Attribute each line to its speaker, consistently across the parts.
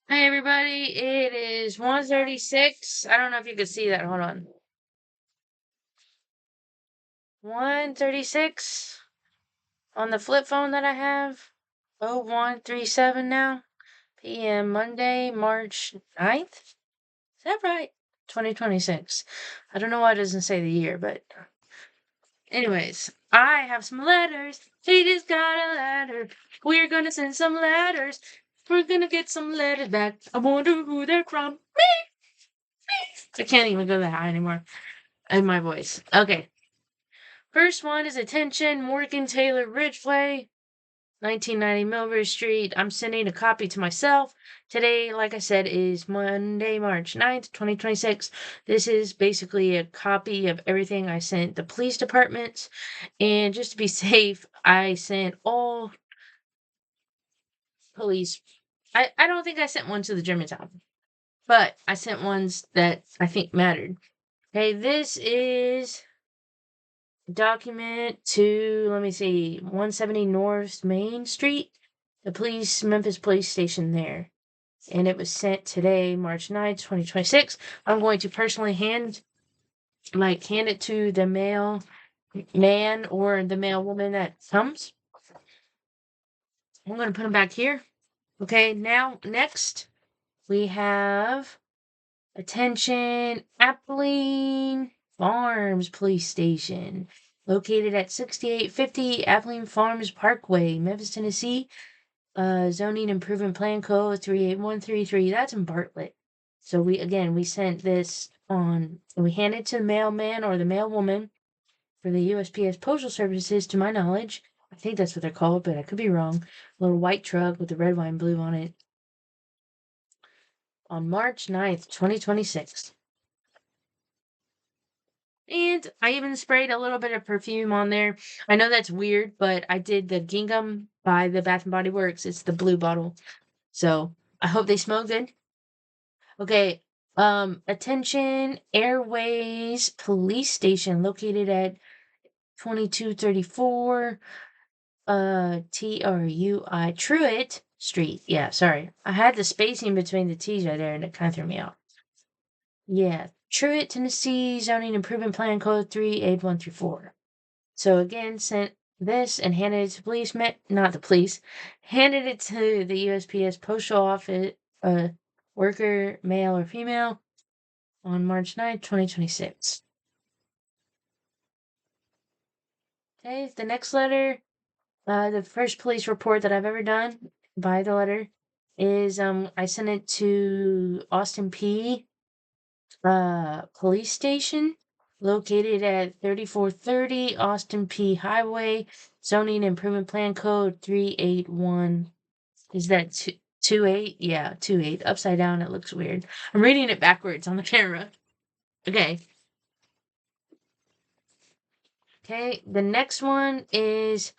Speaker 1: Hi everybody, it is 1:36. I don't know if you can see that. Hold on. 1:36 on the flip phone that I have. 0137 now. PM Monday, March 9th. Is that right? 2026. I don't know why it doesn't say the year, but anyways, I have some letters. She just got a letter. We're gonna send some letters. We're gonna get some letters back. I wonder who they're from. I can't even go that high anymore in my voice. Okay. First one is attention, Morgan Taylor Ridgeway, 1990 Milbury Street. I'm sending a copy to myself. Today, like I said, is Monday, March 9th, 2026. This is basically a copy of everything I sent the police departments. And just to be safe, I sent all police. I don't think I sent one to the Germantown, but I sent ones that I think mattered. Okay, this is document to, let me see, 170 North Main Street, the Memphis Police Station there. And it was sent today, March 9th, 2026. I'm going to personally hand it to the mail man or the mail woman that comes. I'm going to put them back here. Okay, now, next, we have attention, Appling Farms Police Station, located at 6850 Appling Farms Parkway, Memphis, Tennessee. Zoning Improvement Plan Code 38133. That's in Bartlett. So we sent this on. We handed it to the mailman or the mailwoman for the U.S.P.S. Postal Services, to my knowledge. I think that's what they're called, but I could be wrong. A little white truck with the red, white, and blue on it. On March 9th, 2026. And I even sprayed a little bit of perfume on there. I know that's weird, but I did the gingham by the Bath and Body Works. It's the blue bottle. So I hope they smell good. Okay. Attention, Airways Police Station, located at 2234 Truett Street. Yeah, sorry. I had the spacing between the T's right there and it kind of threw me off. Yeah, Truett, Tennessee, zoning improvement plan code 38134. So again, sent this and handed it to police, not the police, handed it to the USPS postal office, worker, male or female, on March 9th, 2026. Okay, the next letter, the first police report that I've ever done by the letter is I sent it to Austin P. Police Station, located at 3430 Austin P. Highway, zoning improvement plan code 381. Is that 28? Yeah, 28. Upside down, it looks weird. I'm reading it backwards on the camera. Okay. Okay, the next one is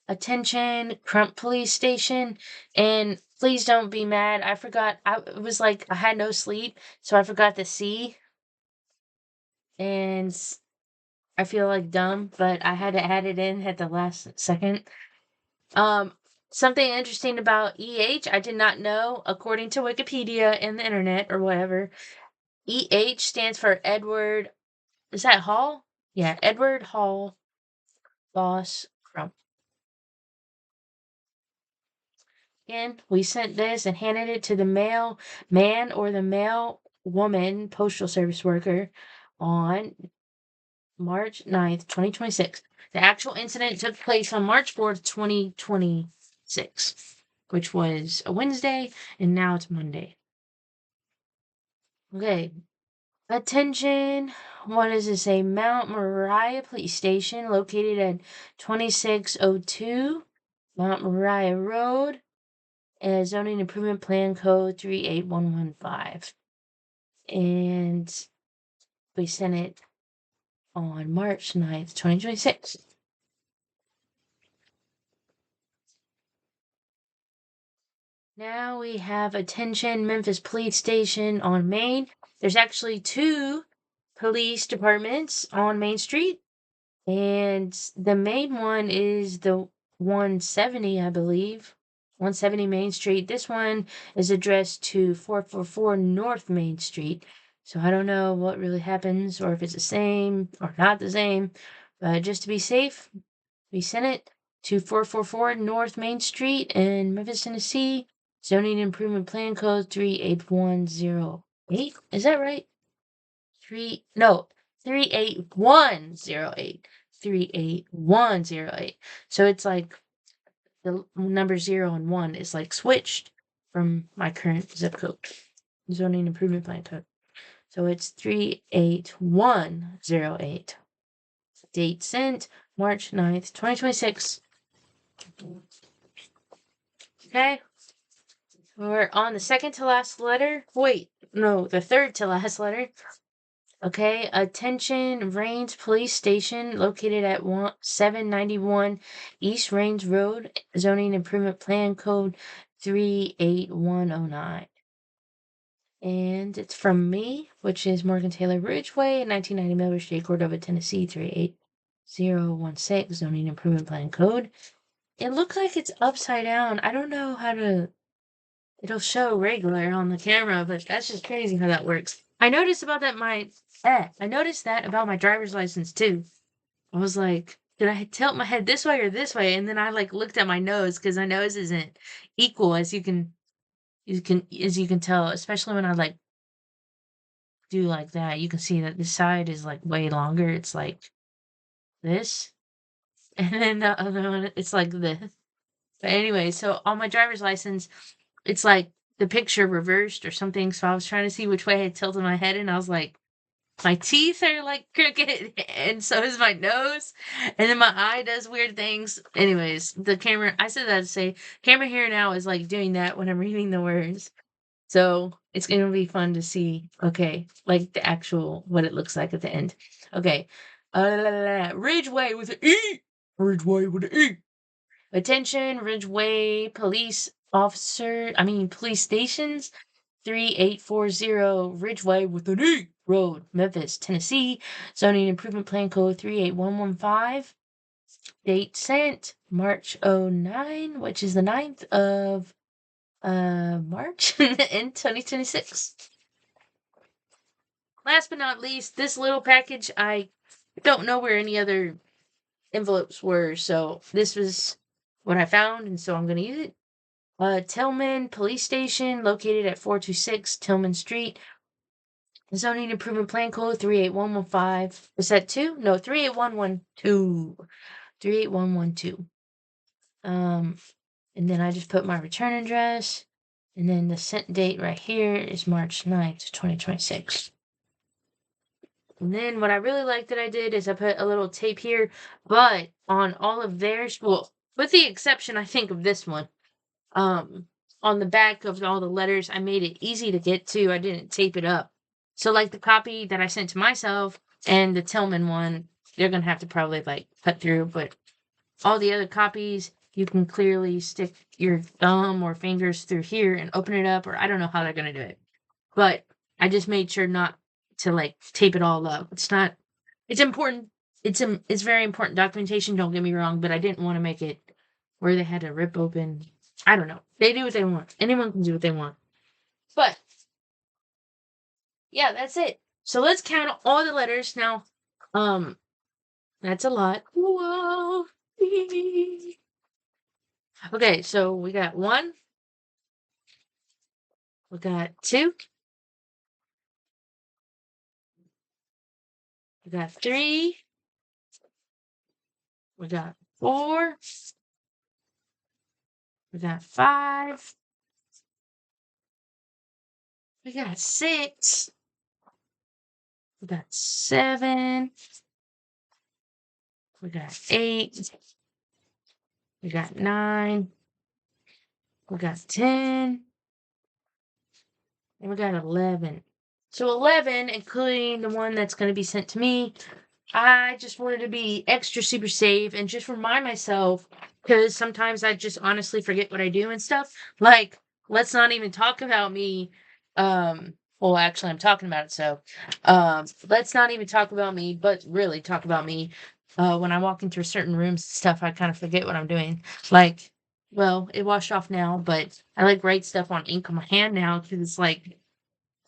Speaker 1: attention, Crump Police Station. And please don't be mad. I forgot. It was like I had no sleep, so I forgot the C. And I feel like dumb, but I had to add it in at the last second. Something interesting about EH, I did not know, according to Wikipedia and the internet or whatever. EH stands for Edward. Is that Hall? Yeah, Edward Hall Boss Crump. Again, we sent this and handed it to the mail man or the mail woman postal service worker on March 9th, 2026. The actual incident took place on March 4th, 2026, which was a Wednesday, and now it's Monday. Okay. Attention. What does it say? Mount Moriah Police Station, located at 2602 Mount Moriah Road, zoning improvement plan code 38115. And we sent it on March 9th, 2026. Now we have attention, Memphis Police Station on Main. There's actually 2 police departments on Main Street. And the main one is the 170, I believe. 170 Main Street. This one is addressed to 444 North Main Street. So I don't know what really happens or if it's the same or not the same. But just to be safe, we sent it to 444 North Main Street in Memphis, Tennessee. Zoning Improvement Plan Code 38108. Is that right? 38108. 38108. So it's like the number 0 and 1 is like switched from my current zip code. Zoning Improvement Plan Code. So it's 38108. Date sent March 9th, 2026. Okay. We're on the second to last letter. Wait, no, the third to last letter. Okay, attention, Rains Police Station, located at 791 East Rains Road, Zoning Improvement Plan Code 38109. And it's from me, which is Morgan Taylor Ridgeway, 1990 Melbourne Street, Cordova, Tennessee, 38016, Zoning Improvement Plan Code. It looks like it's upside down. I don't know how to... It'll show regular on the camera, but that's just crazy how that works. I noticed about that I noticed that about my driver's license too. I was like, did I tilt my head this way or this way? And then I like looked at my nose because my nose isn't equal as you can tell, especially when I like do like that. You can see that this side is like way longer. It's like this. And then the other one, it's like this. But anyway, so on my driver's license, it's like the picture reversed or something. So I was trying to see which way I tilted my head, and I was like, my teeth are like crooked, and so is my nose, and then my eye does weird things. Anyways, the camera, I said that to say, camera here now is like doing that when I'm reading the words. So it's going to be fun to see, okay, like the actual, what it looks like at the end. Okay. Ridgeway with an E. Ridgeway with an E. Attention, Ridgeway police stations, 3840 Ridgeway with an E Road, Memphis, Tennessee. Zoning Improvement Plan Code 38115. Date sent March 09, which is the 9th of March in 2026. Last but not least, this little package, I don't know where any other envelopes were, so this was what I found, and so I'm going to use it. Tillman Police Station, located at 426 Tillman Street. Zoning Improvement Plan Code 38115. Was that 2? No, 38112. 38112. And then I just put my return address. And then the sent date right here is March 9th, 2026. And then what I really like that I did is I put a little tape here, but on all of theirs, well, with the exception, I think, of this one, on the back of all the letters, I made it easy to get to. I didn't tape it up. So, like the copy that I sent to myself and the Tillman one, they're going to have to probably, like, cut through. But all the other copies, you can clearly stick your thumb or fingers through here and open it up, or I don't know how they're going to do it. But I just made sure not to, like, tape it all up. It's important. It's very important documentation, don't get me wrong, but I didn't want to make it where they had to rip open. I don't know. They do what they want. Anyone can do what they want. But, yeah, that's it. So let's count all the letters. Now, that's a lot. Whoa. Okay, so we got 1. We got 2. We got 3. We got 4. We got 5. We got 6. We got 7. We got 8. We got 9. We got 10. And we got 11. So 11, including the one that's going to be sent to me. I just wanted to be extra super safe and just remind myself, because sometimes I just honestly forget what I do and stuff. Like, let's not even talk about me. Well, actually, I'm talking about it, so let's not even talk about me, but really talk about me. When I walk into certain rooms and stuff, I kind of forget what I'm doing. Like, Well, it washed off now, but I like write stuff on ink on my hand now because it's like,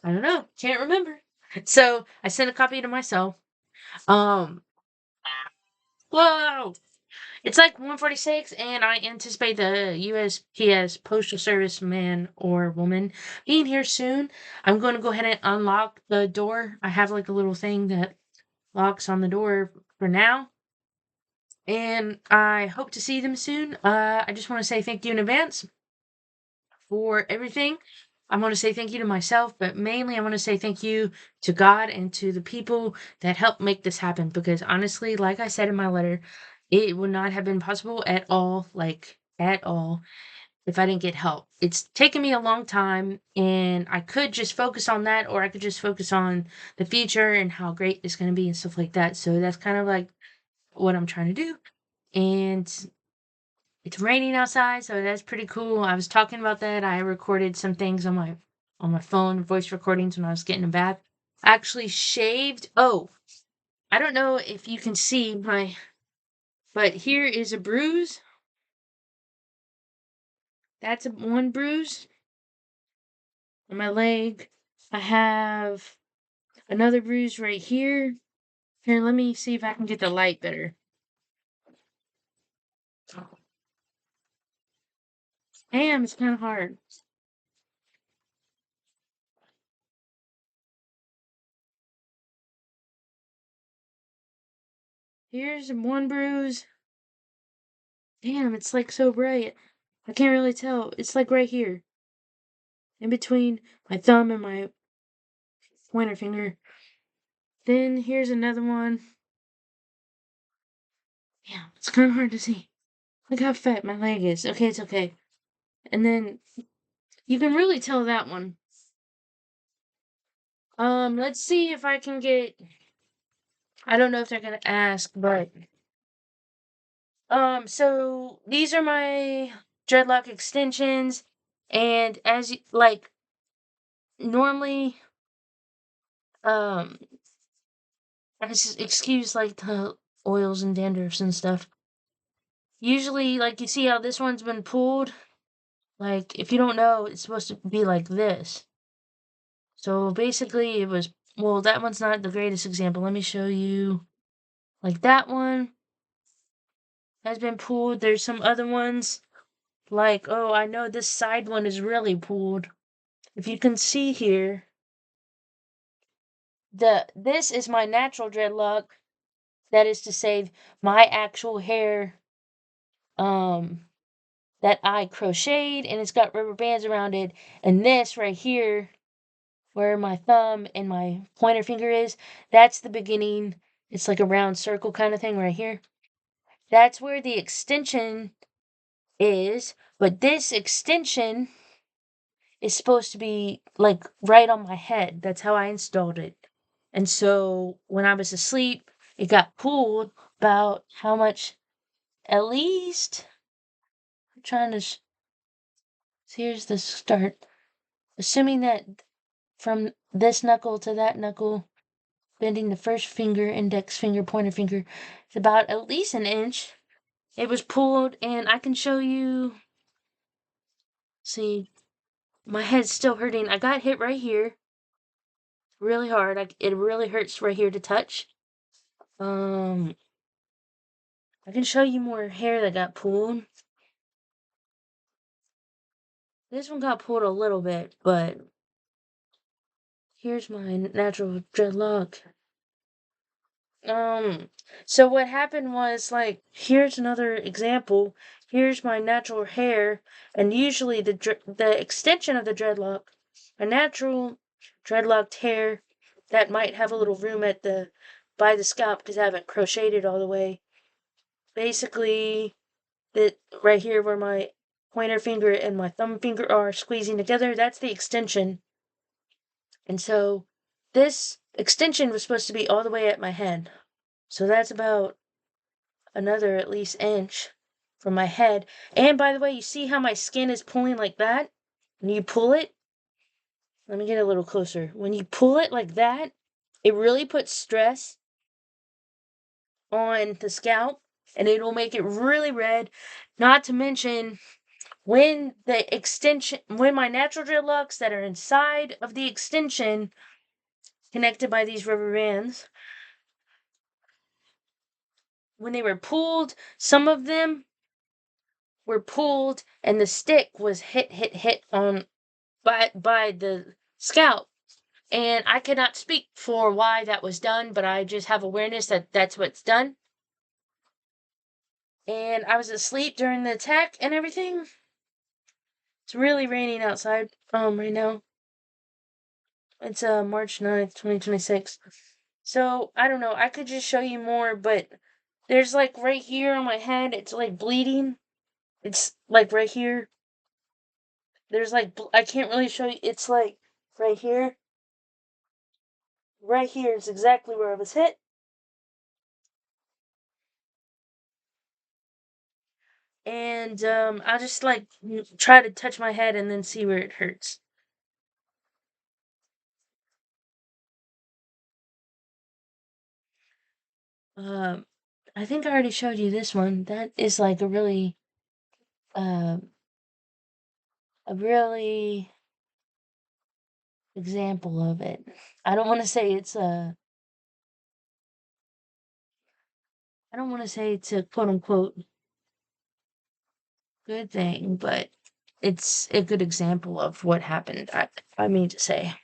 Speaker 1: I don't know, can't remember. So I sent a copy to myself. Um, whoa, it's like 1:46, and I anticipate the U.S.P.S. Postal Service man or woman being here soon. I'm going to go ahead and unlock the door. I have like a little thing that locks on the door for now, and I hope to see them soon. I just want to say thank you in advance for everything. I want to say thank you to myself, but mainly I want to say thank you to God and to the people that helped make this happen. Because honestly, like I said in my letter, it would not have been possible at all, like at all, if I didn't get help. It's taken me a long time, and I could just focus on that, or I could just focus on the future and how great it's going to be and stuff like that. So that's kind of like what I'm trying to do. And it's raining outside, so that's pretty cool. I was talking about that. I recorded some things on my phone, voice recordings when I was getting a bath. I actually shaved. Oh, I don't know if you can see my, but here is a bruise. That's one bruise on my leg. I have another bruise right here. Here, let me see if I can get the light better. Damn, it's kind of hard. Here's one bruise. Damn, it's like so bright. I can't really tell. It's like right here, in between my thumb and my pointer finger. Then here's another one. Yeah, it's kind of hard to see. Look how fat my leg is. Okay, it's okay. And then you can really tell that one. Let's see if I can get. I don't know if they're gonna ask, but so these are my dreadlock extensions, and as you like, normally, um, excuse like the oils and dandruffs and stuff. Usually, like you see how this one's been pulled. Like, if you don't know, it's supposed to be like this. So basically, it was, well, that one's not the greatest example. Let me show you. Like, that one has been pulled. There's some other ones. Like, oh, I know this side one is really pulled. If you can see here, this is my natural dreadlock. That is to say, my actual hair, um, that I crocheted, and it's got rubber bands around it. And this right here, where my thumb and my pointer finger is, that's the beginning. It's like a round circle kind of thing right here. That's where the extension is, but this extension is supposed to be like right on my head. That's how I installed it. And so when I was asleep, it got pulled about how much, at least, I'm trying to, so here's the start. Assuming that from this knuckle to that knuckle, bending the first finger, index finger, pointer finger, it's about at least an inch. It was pulled, and I can show you. See, my head's still hurting. I got hit right here, really hard. It really hurts right here to touch. I can show you more hair that got pulled. This one got pulled a little bit, but here's my natural dreadlock. Um, so what happened was, like, here's another example. Here's my natural hair, and usually the extension of the dreadlock, a natural dreadlocked hair that might have a little room at the by the scalp because I haven't crocheted all the way. Basically, that right here where my pointer finger and my thumb finger are squeezing together, that's the extension. And so this extension was supposed to be all the way at my head. So that's about another at least inch from my head. And by the way, you see how my skin is pulling like that? When you pull it, let me get a little closer. When you pull it like that, it really puts stress on the scalp, and it'll make it really red. Not to mention, when my natural dreadlocks that are inside of the extension connected by these rubber bands, when they were pulled, some of them were pulled and the stick was hit on by the scalp. And I cannot speak for why that was done, but I just have awareness that that's what's done. And I was asleep during the attack and everything. It's really raining outside right now. It's March 9th, 2026. So, I don't know, I could just show you more, but there's like right here on my head, it's like bleeding. It's like right here. There's like I can't really show you. It's like right here. Right here is exactly where I was hit. And I'll just like try to touch my head and then see where it hurts. Um, I think I already showed you this one. That is like uh, a really example of it. I don't want to say it's a, I don't want to say it's a quote unquote good thing, but it's a good example of what happened. I mean to say.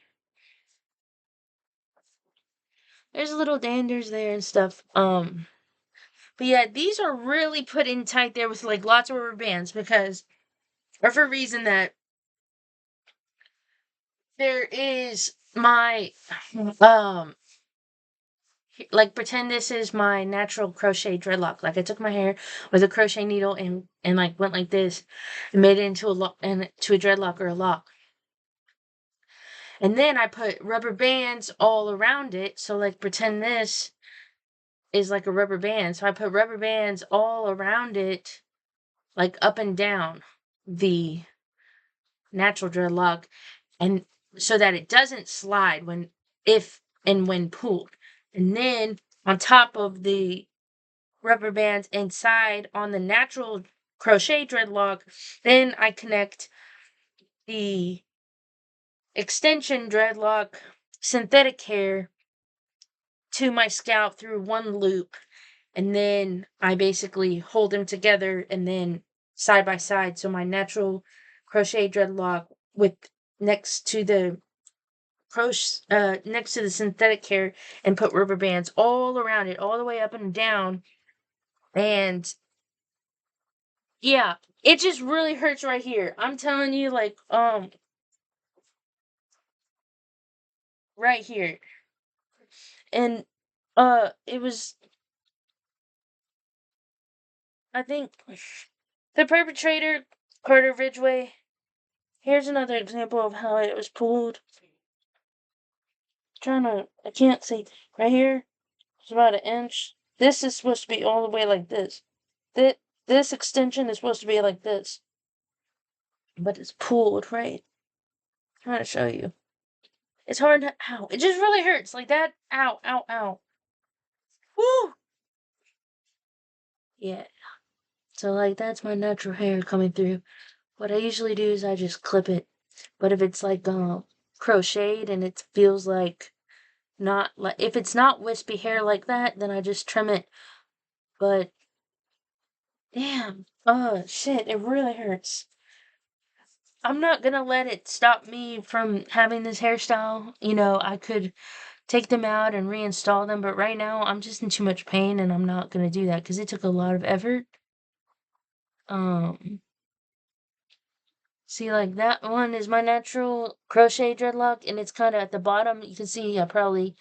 Speaker 1: There's little danders there and stuff. But yeah, these are really put in tight there with like lots of rubber bands because, or for a reason that there is my, like pretend this is my natural crochet dreadlock. Like I took my hair with a crochet needle and like went like this and made it into a lock and to a dreadlock or a lock. And then I put rubber bands all around it. So like pretend this is like a rubber band. So I put rubber bands all around it, like up and down the natural dreadlock, and so that it doesn't slide when pulled. And then on top of the rubber bands inside on the natural crochet dreadlock, then I connect the extension dreadlock synthetic hair to my scalp through one loop, and then I basically hold them together and then side by side. So my natural crochet dreadlock with next to the next to the synthetic hair, and put rubber bands all around it, all the way up and down. And yeah, it just really hurts right here. I'm telling you, like right here. And it was, I think, the perpetrator, Carter Ridgway. Here's another example of how it was pulled. I can't see. Right here, it's about an inch. This is supposed to be all the way like this. This extension is supposed to be like this. But it's pulled, right? I'm trying to show you. It's hard to, ow. It just really hurts. Like that. Ow, ow, ow. Woo! Yeah. So, like, that's my natural hair coming through. What I usually do is I just clip it. But if it's like crocheted and it feels like not like, if it's not wispy hair like that, then I just trim it. But damn, oh shit, it really hurts. I'm not gonna let it stop me from having this hairstyle. You know, I could take them out and reinstall them, but right now I'm just in too much pain and I'm not gonna do that because it took a lot of effort. Um, See, like that one is my natural crochet dreadlock, and it's kind of at the bottom. You can see I probably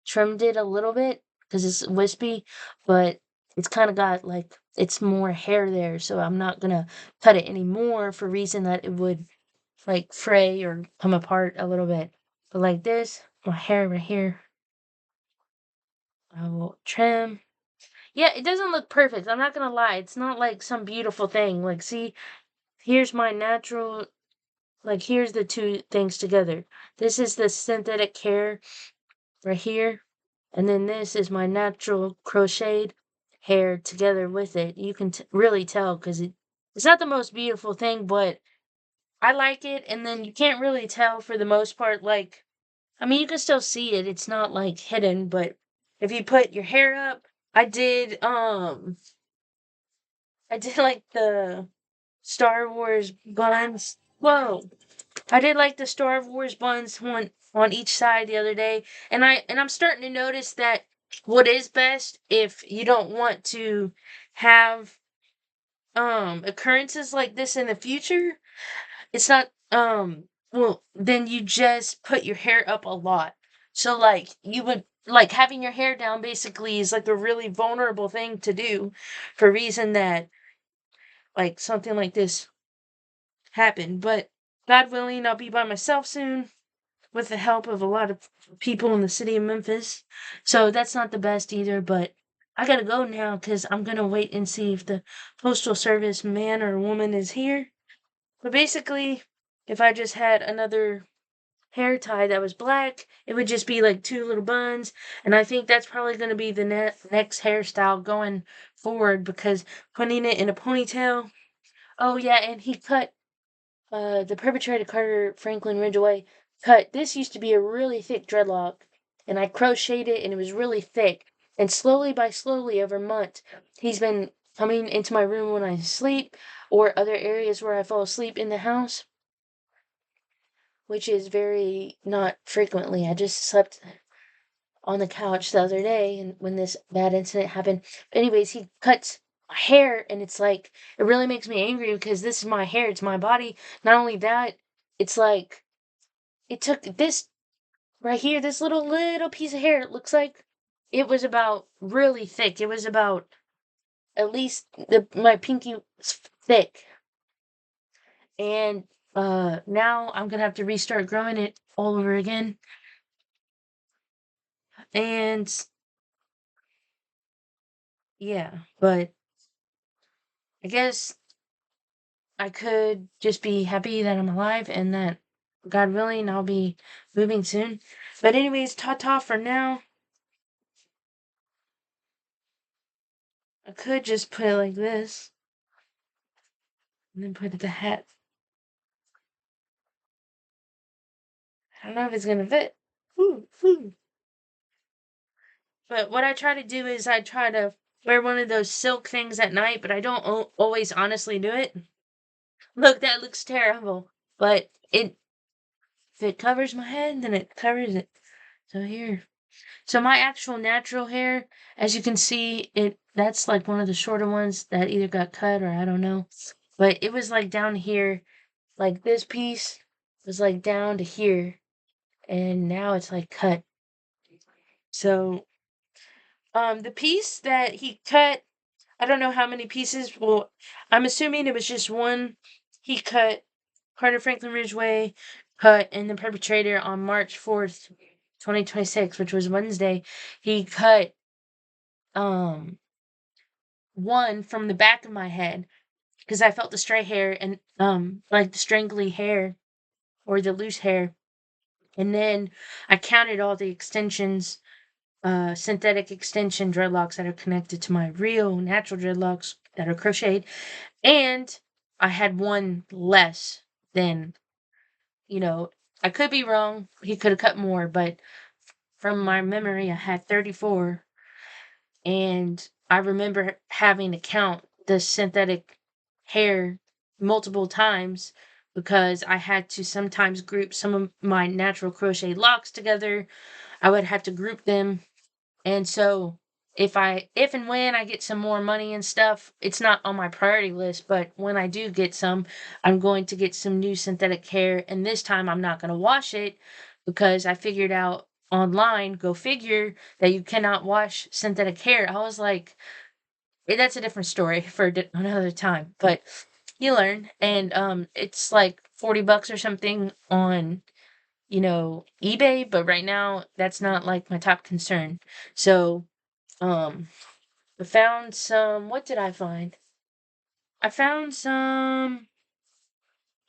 Speaker 1: trimmed it a little bit because it's wispy, but it's kind of got like it's more hair there, so I'm not gonna cut it anymore for reason that it would like fray or come apart a little bit. But like this, my hair right here, I will trim. Yeah, it doesn't look perfect. I'm not gonna lie. It's not like some beautiful thing. Like, see, here's my natural. Like, here's the two things together. This is the synthetic hair right here. And then this is my natural crocheted hair together with it. You can really tell because It's not the most beautiful thing, but I like it. And then you can't really tell for the most part. Like, I mean, you can still see it. It's not like hidden, but if you put your hair up, I did. I did like the Star Wars buns. Whoa! I did like the Star Wars buns on each side the other day, and I'm starting to notice that what is best if you don't want to have occurrences like this in the future, it's not well, then you just put your hair up a lot. So like you would like having your hair down basically is like a really vulnerable thing to do for a reason that like something like this happened. But God willing, I'll be by myself soon with the help of a lot of people in the city of Memphis. So that's not the best either, but I gotta go now because I'm gonna wait and see if the postal service man or woman is here. But basically, if I just had another hair tie that was black, it would just be like two little buns. And I think that's probably going to be the next hairstyle going forward because putting it in a ponytail. Oh, yeah, and he cut the perpetrator Carter Franklin Ridgeway cut. This used to be a really thick dreadlock, and I crocheted it, and it was really thick. And slowly by slowly, over months, he's been coming into my room when I sleep or other areas where I fall asleep in the house, which is very not frequently. I just slept on the couch the other day and when this bad incident happened. But anyways, he cuts my hair and it's like it really makes me angry because this is my hair, it's my body. Not only that, it's like it took this right here, this little piece of hair, it looks like it was about really thick. It was about at least my pinky was thick. And now I'm gonna have to restart growing it all over again. And yeah, but I guess I could just be happy that I'm alive and that God willing I'll be moving soon. But anyways, ta-ta for now. I could just put it like this and then put the hat. I don't know if it's gonna fit. Woo, woo. But what I try to do is I try to wear one of those silk things at night, but I don't always honestly do it. Look, that looks terrible. But if it covers my head, then it covers it. So here. So my actual natural hair, as you can see, that's like one of the shorter ones that either got cut or I don't know. But it was like down here, like this piece was like down to here, and now it's like cut. So the piece that he cut, I don't know how many pieces. Well, I'm assuming it was just one. He cut Carter Franklin Ridgeway cut and the perpetrator on March 4th, 2026, which was Wednesday. He cut one from the back of my head because I felt the stray hair and like the strangly hair or the loose hair. And then I counted all the extensions, synthetic extension dreadlocks that are connected to my real natural dreadlocks that are crocheted. And I had one less than, you know, I could be wrong. He could have cut more, but from my memory, I had 34. And I remember having to count the synthetic hair multiple times because I had to sometimes group some of my natural crochet locks together. I would have to group them. And so if and when I get some more money and stuff, it's not on my priority list, but when I do get some, I'm going to get some new synthetic hair and this time I'm not going to wash it because I figured out online, go figure, that you cannot wash synthetic hair. I was like, that's a different story for another time, but you learn. And it's like $40 or something on eBay, but right now that's not like my top concern. So I found some. What did I find? I found some.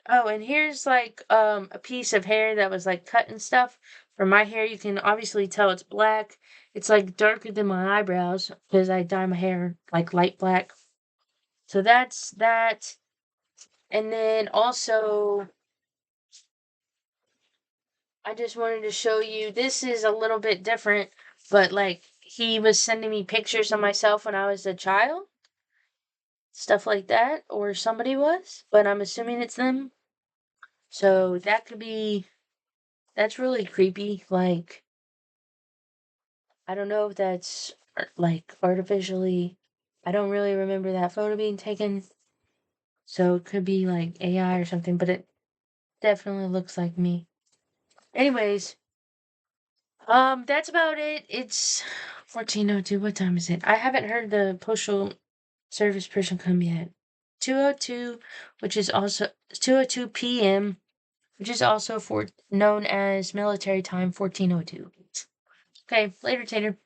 Speaker 1: Oh, and here's like a piece of hair that was like cut and stuff. For my hair, you can obviously tell it's black. It's like darker than my eyebrows because I dye my hair like light black. So that's that. And then also, I just wanted to show you, this is a little bit different, but like he was sending me pictures of myself when I was a child, stuff like that, or somebody was, but I'm assuming it's them. So that could be, that's really creepy. Like, I don't know if that's like artificially, I don't really remember that photo being taken. So it could be like AI or something, but it definitely looks like me. Anyways, that's about it. It's 14:02. What time is it? I haven't heard the postal service person come yet. 2:02, which is also 2:02 p.m., which is also known as military time 14:02. Okay, later, Tater.